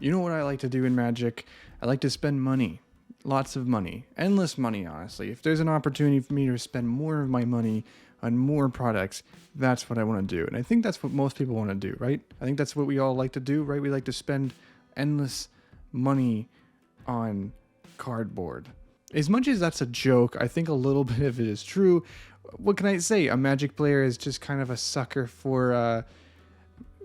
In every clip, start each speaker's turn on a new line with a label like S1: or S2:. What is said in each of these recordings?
S1: You know what I like to do in Magic? I like to spend money. Lots of money. Endless money, honestly. If there's an opportunity for me to spend more of my money on more products, that's what I want to do. And I think that's what most people want to do, right? I think that's what we all like to do, right? We like to spend endless money on cardboard. As much as that's a joke, I think a little bit of it is true. What can I say? A Magic player is just kind of a sucker for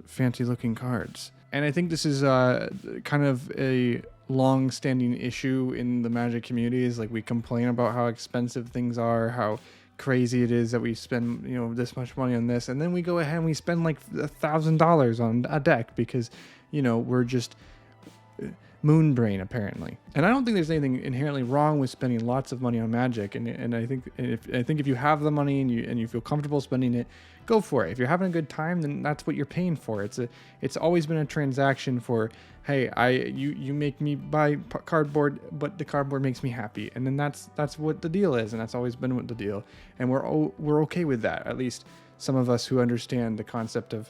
S1: fancy looking cards. And I think this is kind of a long-standing issue in the Magic community. Is like we complain about how expensive things are, how crazy it is that we spend this much money on this, and then we go ahead and we spend like $1,000 on a deck because we're just moon brain apparently. And I don't think there's anything inherently wrong with spending lots of money on Magic, and I think if you have the money and you feel comfortable spending it, go for it. If you're having a good time, then that's what you're paying for. It's always been a transaction for, hey, you make me buy cardboard, but the cardboard makes me happy, and then that's what the deal is, and that's always been what the deal, and we're okay with that. At least some of us who understand the concept of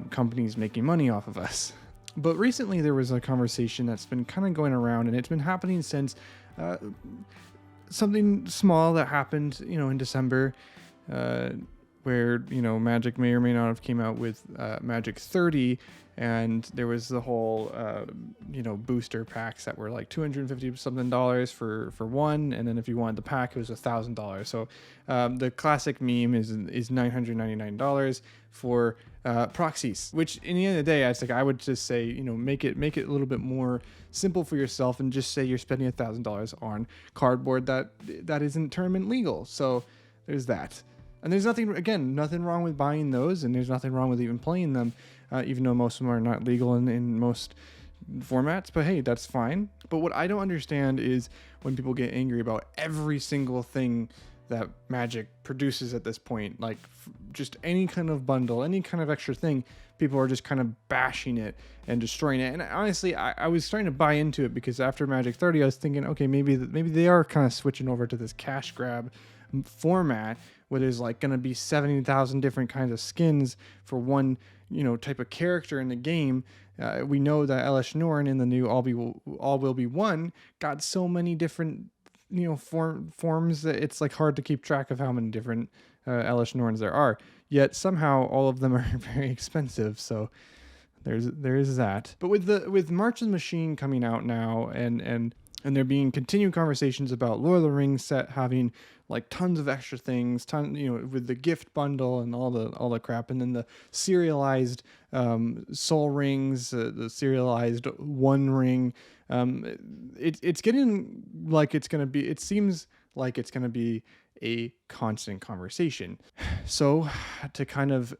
S1: companies making money off of us. But recently there was a conversation that's been kind of going around, and it's been happening since something small that happened, in December, where, Magic may or may not have came out with Magic 30, and there was the whole, booster packs that were like $250 something for one, and then if you wanted the pack, it was $1,000. So the classic meme is $999 for proxies, which in the end of the day, I would just say, make it a little bit more simple for yourself and just say you're spending $1,000 on cardboard that isn't tournament legal. So there's that. And there's nothing wrong with buying those, and there's nothing wrong with even playing them, even though most of them are not legal in most formats. But hey, that's fine. But what I don't understand is when people get angry about every single thing that Magic produces at this point, like just any kind of bundle, any kind of extra thing, people are just kind of bashing it and destroying it. And honestly, I was starting to buy into it because after Magic 30, I was thinking, okay, maybe they are kind of switching over to this cash grab format where there's like going to be 70,000 different kinds of skins for one, type of character in the game. We know that Elesh Norn in the new All Will Be One got so many different, forms that it's like hard to keep track of how many different Elesh Norns there are. Yet somehow all of them are very expensive. So there is that. But with March of the Machine coming out now, and there being continued conversations about Lord of the Rings set having like tons of extra things, with the gift bundle and all the crap, and then the serialized soul rings, the serialized one ring. It's getting like it's gonna be. It seems like it's gonna be a constant conversation. So to kind of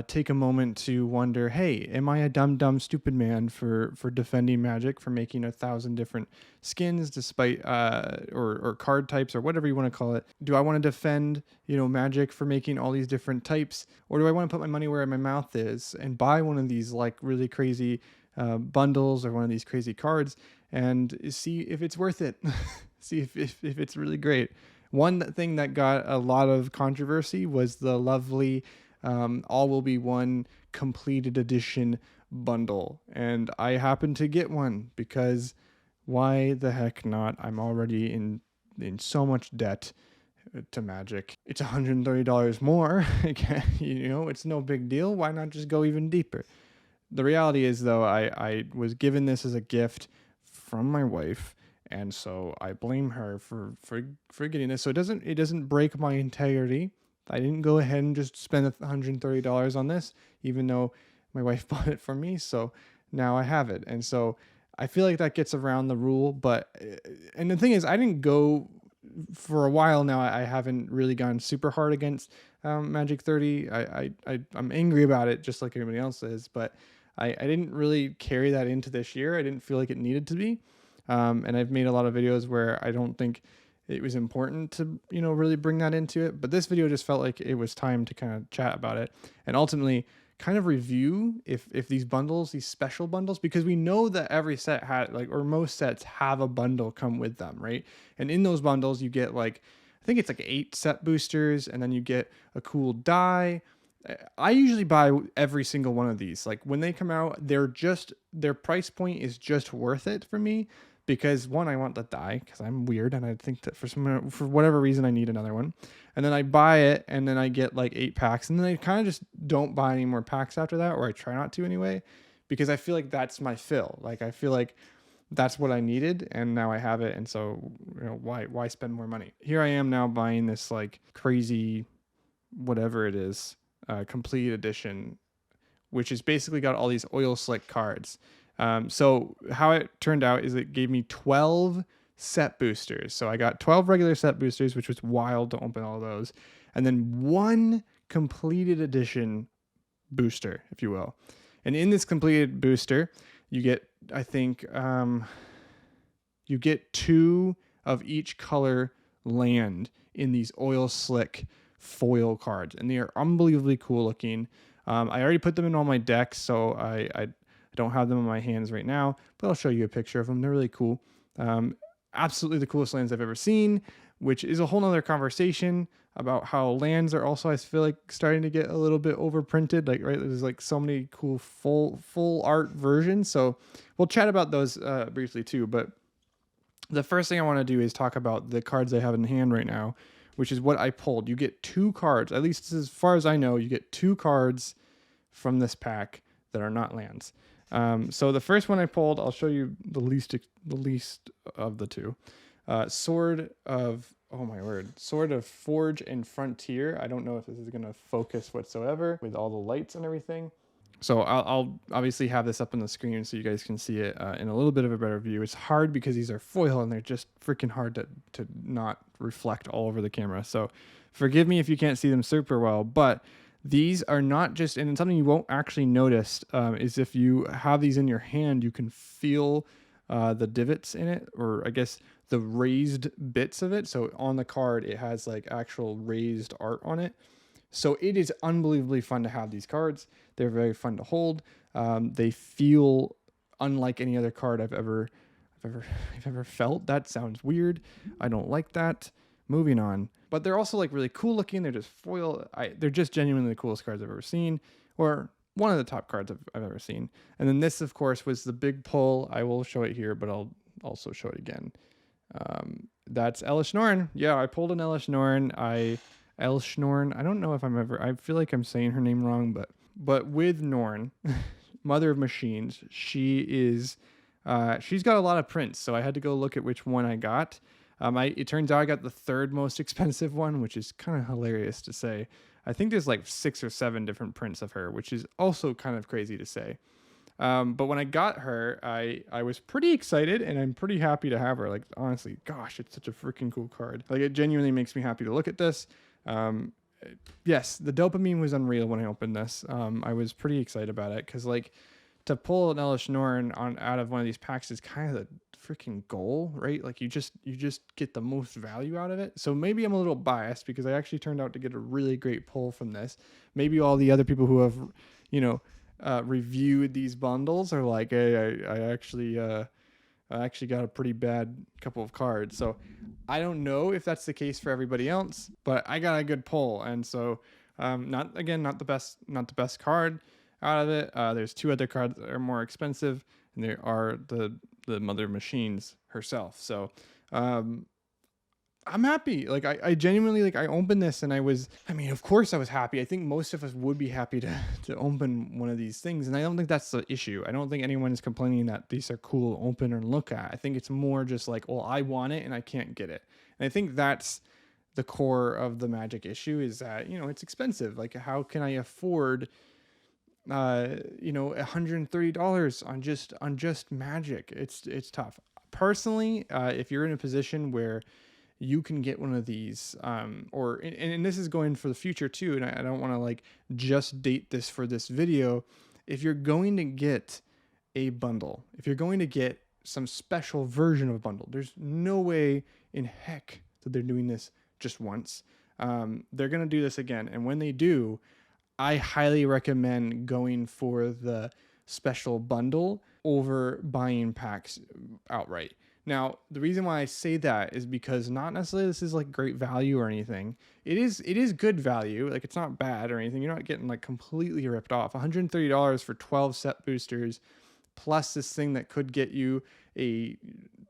S1: take a moment to wonder, hey, am I a dumb stupid man for defending Magic, for making 1,000 different skins despite or card types or whatever you want to call it? Do I want to defend Magic for making all these different types, or do I want to put my money where my mouth is and buy one of these like really crazy bundles or one of these crazy cards and see if it's worth it? See if it's really great. One thing that got a lot of controversy was the lovely All Will Be One completed edition bundle, and I happened to get one because why the heck not? I'm already in so much debt to Magic. It's $130 more. It's no big deal. Why not just go even deeper? The reality is, though, I was given this as a gift from my wife, and so I blame her for getting this. So it doesn't break my integrity. I didn't go ahead and just spend $130 on this, even though my wife bought it for me. So now I have it. And so I feel like that gets around the rule. And the thing is, I didn't go for a while now. I haven't really gone super hard against Magic 30. I'm angry about it just like everybody else is, but I didn't really carry that into this year. I didn't feel like it needed to be. And I've made a lot of videos where I don't think it was important to, really bring that into it. But this video just felt like it was time to kind of chat about it and ultimately kind of review if these bundles, these special bundles, because we know that every set had or most sets have a bundle come with them, right? And in those bundles, you get I think it's 8 set boosters, and then you get a cool die, I usually buy every single one of these. Like when they come out, their price point is just worth it for me because one, I want the die because I'm weird and I think that for whatever reason I need another one, and then I buy it and then I get like 8 packs and then I kind of just don't buy any more packs after that, or I try not to anyway, because I feel like that's my fill. Like I feel like that's what I needed and now I have it, and so why spend more money? Here I am now buying this like crazy whatever it is, complete edition, which is basically got all these oil slick cards. So how it turned out is it gave me 12 set boosters. So I got 12 regular set boosters, which was wild to open all those, and then one completed edition booster, if you will. And in this completed booster, you get, I think, you get 2 of each color land in these oil slick foil cards, and they are unbelievably cool looking. I already put them in all my decks, so I don't have them in my hands right now, but I'll show you a picture of them. They're really cool. Absolutely the coolest lands I've ever seen, which is a whole nother conversation about how lands are also, I feel like, starting to get a little bit overprinted. Like, right, there's like so many cool full art versions. So we'll chat about those briefly too. But the first thing I want to do is talk about the cards I have in hand right now, which is what I pulled. You get 2 cards, at least as far as I know, you get 2 cards from this pack that are not lands. So the first one I pulled, I'll show you the least of the 2. Sword of Forge and Frontier. I don't know if this is going to focus whatsoever with all the lights and everything. So I'll obviously have this up on the screen so you guys can see it in a little bit of a better view. It's hard because these are foil and they're just freaking hard to not reflect all over the camera. So forgive me if you can't see them super well, but these are not just, and something you won't actually notice is if you have these in your hand, you can feel the divots in it, or I guess the raised bits of it. So on the card, it has like actual raised art on it. So it is unbelievably fun to have these cards. They're very fun to hold. They feel unlike any other card I've ever felt. That sounds weird. I don't like that. Moving on. But they're also like really cool looking. They're just foil. They're just genuinely the coolest cards I've ever seen, or one of the top cards I've ever seen. And then this, of course, was the big pull. I will show it here, but I'll also show it again. That's Elesh Norn. Yeah, I pulled an Elesh Norn. Elshnorn. I don't know if I feel like I'm saying her name wrong, but with Norn, Mother of Machines, she's got a lot of prints, so I had to go look at which one I got. It turns out I got the 3rd most expensive one, which is kind of hilarious to say. I think there's like 6 or 7 different prints of her, which is also kind of crazy to say. But when I got her, I was pretty excited, and I'm pretty happy to have her. Like, honestly, gosh, it's such a freaking cool card. Like, it genuinely makes me happy to look at this. Yes, the dopamine was unreal when I opened this. I was pretty excited about it because, like, to pull an Elesh Norn out of one of these packs is kind of the freaking goal, right? Like, you just get the most value out of it. So maybe I'm a little biased because I actually turned out to get a really great pull from this. Maybe all the other people who have, reviewed these bundles are like, hey, I actually got a pretty bad couple of cards. So I don't know if that's the case for everybody else, but I got a good pull. And so not the best card out of it. There's 2 other cards that are more expensive, and there are the Mother of Machines herself. So I'm happy. Like, I genuinely, like, I opened this and of course I was happy. I think most of us would be happy to open one of these things. And I don't think that's the issue. I don't think anyone is complaining that these are cool to open or look at. I think it's more just like, well, I want it and I can't get it. And I think that's the core of the Magic issue, is that, it's expensive. Like, how can I afford, $130 on just Magic? It's tough. Personally, if you're in a position where you can get one of these, and this is going for the future too, and I don't want to like just date this for this video. If you're going to get a bundle, if you're going to get some special version of a bundle, there's no way in heck that they're doing this just once. They're going to do this again, and when they do, I highly recommend going for the special bundle over buying packs outright. Now, the reason why I say that is because not necessarily this is like great value or anything. It is good value. Like it's not bad or anything. You're not getting like completely ripped off. $130 for 12 set boosters plus this thing that could get you in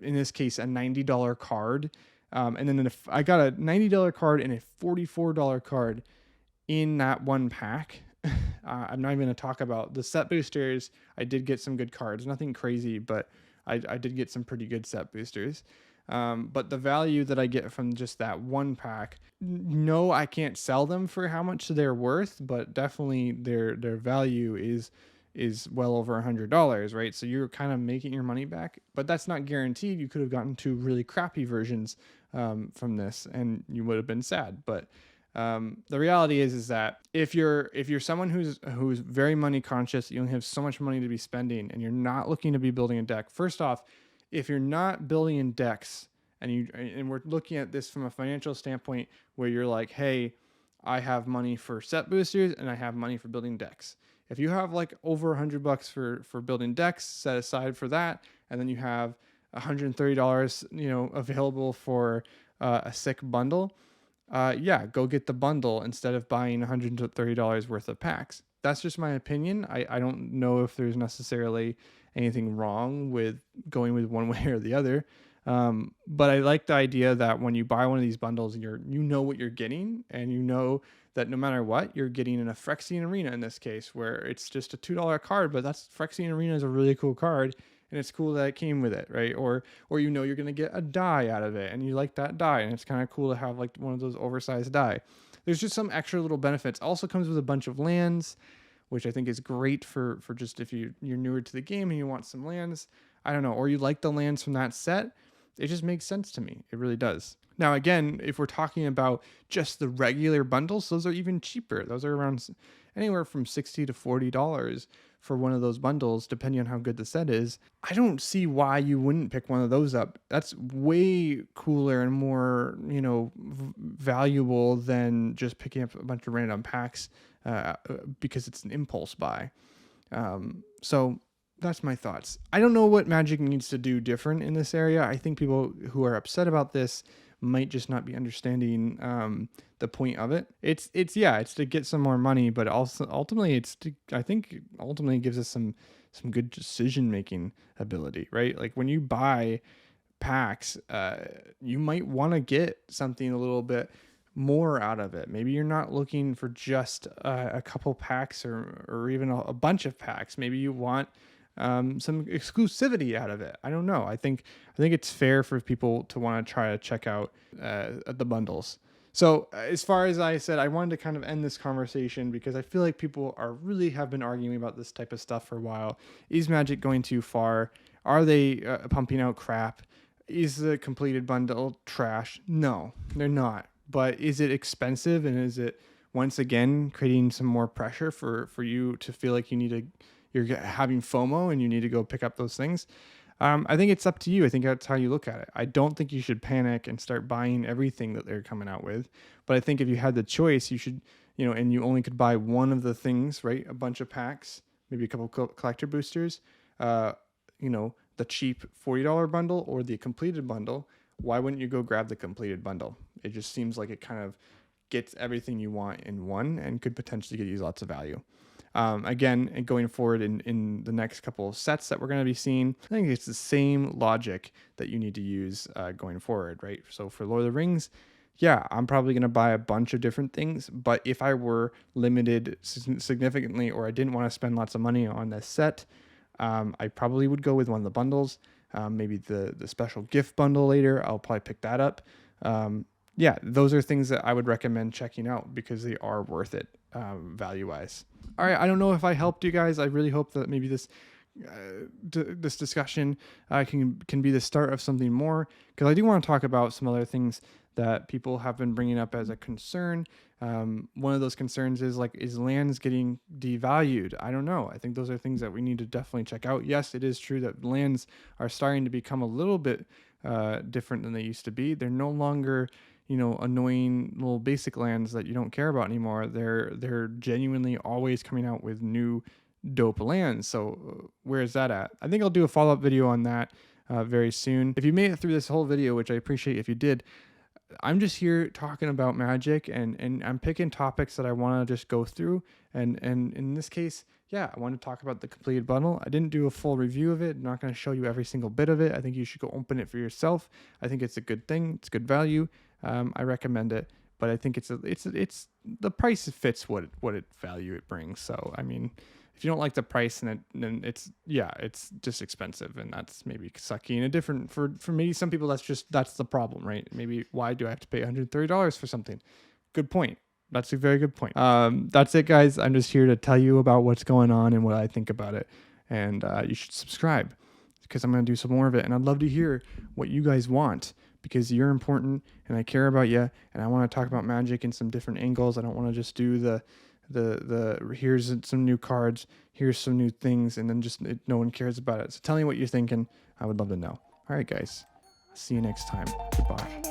S1: this case, a $90 card. And then if I got a $90 card and a $44 card in that one pack. I'm not even going to talk about the set boosters. I did get some good cards, nothing crazy, but I did get some pretty good set boosters. But the value that I get from just that one pack, no, I can't sell them for how much they're worth, but definitely their value is well over $100, right? So you're kind of making your money back, but that's not guaranteed. You could have gotten two really crappy versions from this, and you would have been sad. But the reality is that if you're someone who's very money conscious, you only have so much money to be spending, and you're not looking to be building a deck. First off, if you're not building in decks, and we're looking at this from a financial standpoint, where you're like, hey, I have money for set boosters and I have money for building decks. If you have like over $100 for building decks set aside for that, and then you have $130, available for a sick bundle, yeah, go get the bundle instead of buying $130 worth of packs. That's just my opinion. I don't know if there's necessarily anything wrong with going with one way or the other. But I like the idea that when you buy one of these bundles, you know what you're getting, and you know that no matter what, you're getting an Phyrexian Arena in this case, where it's just a $2 card, but that's Phyrexian Arena is a really cool card, and it's cool that it came with it, right? Or you're gonna get a die out of it, and you like that die, and it's kind of cool to have like one of those oversized die. There's just some extra little benefits. Also comes with a bunch of lands, which I think is great for just if you're newer to the game and you want some lands. I don't know, or you like the lands from that set. It just makes sense to me. It really does. Now, again, if we're talking about just the regular bundles, those are even cheaper. Those are around anywhere from $60 to $40 for one of those bundles, depending on how good the set is. I don't see why you wouldn't pick one of those up. That's way cooler and more, valuable than just picking up a bunch of random packs because it's an impulse buy. So that's my thoughts. I don't know what Magic needs to do different in this area. I think people who are upset about this might just not be understanding the point of it. It's to get some more money, but also ultimately I think ultimately gives us some good decision making ability, right? Like when you buy packs, you might want to get something a little bit more out of it. Maybe you're not looking for just a couple packs or even a bunch of packs. Maybe you want some exclusivity out of it. I don't know. I think it's fair for people to want to try to check out the bundles. So as far as I said, I wanted to kind of end this conversation because I feel like people have been arguing about this type of stuff for a while. Is Magic going too far? Are they pumping out crap? Is the completed bundle trash? No, they're not. But is it expensive, and is it once again creating some more pressure for you to feel like you're having FOMO and you need to go pick up those things? I think it's up to you. I think that's how you look at it. I don't think you should panic and start buying everything that they're coming out with. But I think if you had the choice, you should, and you only could buy one of the things, right? A bunch of packs, maybe a couple collector boosters, the cheap $40 bundle or the completed bundle. Why wouldn't you go grab the completed bundle? It just seems like it kind of gets everything you want in one and could potentially get you lots of value. Again, going forward in the next couple of sets that we're going to be seeing, I think it's the same logic that you need to use going forward, right? So for Lord of the Rings, yeah, I'm probably going to buy a bunch of different things, but if I were limited significantly or I didn't want to spend lots of money on this set, I probably would go with one of the bundles, maybe the special gift bundle later. I'll probably pick that up. Yeah, those are things that I would recommend checking out because they are worth it value-wise. All right, I don't know if I helped you guys. I really hope that maybe this discussion can be the start of something more, because I do want to talk about some other things that people have been bringing up as a concern. One of those concerns is lands getting devalued? I don't know. I think those are things that we need to definitely check out. Yes, it is true that lands are starting to become a little bit different than they used to be. They're no longer annoying little basic lands that you don't care about anymore. They're genuinely always coming out with new dope lands. So where is that at? I think I'll do a follow-up video on that very soon. If you made it through this whole video, which I appreciate if you did, I'm just here talking about Magic, and I'm picking topics that I want to just go through. And in this case, yeah, I want to talk about the completed bundle. I didn't do a full review of it. I'm not going to show you every single bit of it. I think you should go open it for yourself. I think it's a good thing. It's good value. I recommend it, but I think it's the price fits what value it brings. So I mean, if you don't like the price, then it's just expensive, and that's maybe sucky. And a different for maybe some people that's the problem, right? Maybe why do I have to pay $130 for something? Good point. That's a very good point. That's it, guys. I'm just here to tell you about what's going on and what I think about it, and you should subscribe because I'm gonna do some more of it, and I'd love to hear what you guys want because you're important and I care about you, and I want to talk about Magic in some different angles. I don't want to just do the here's some new cards, here's some new things, and then just no one cares about it. So tell me what you're thinking. I would love to know. All right, guys. See you next time. Goodbye.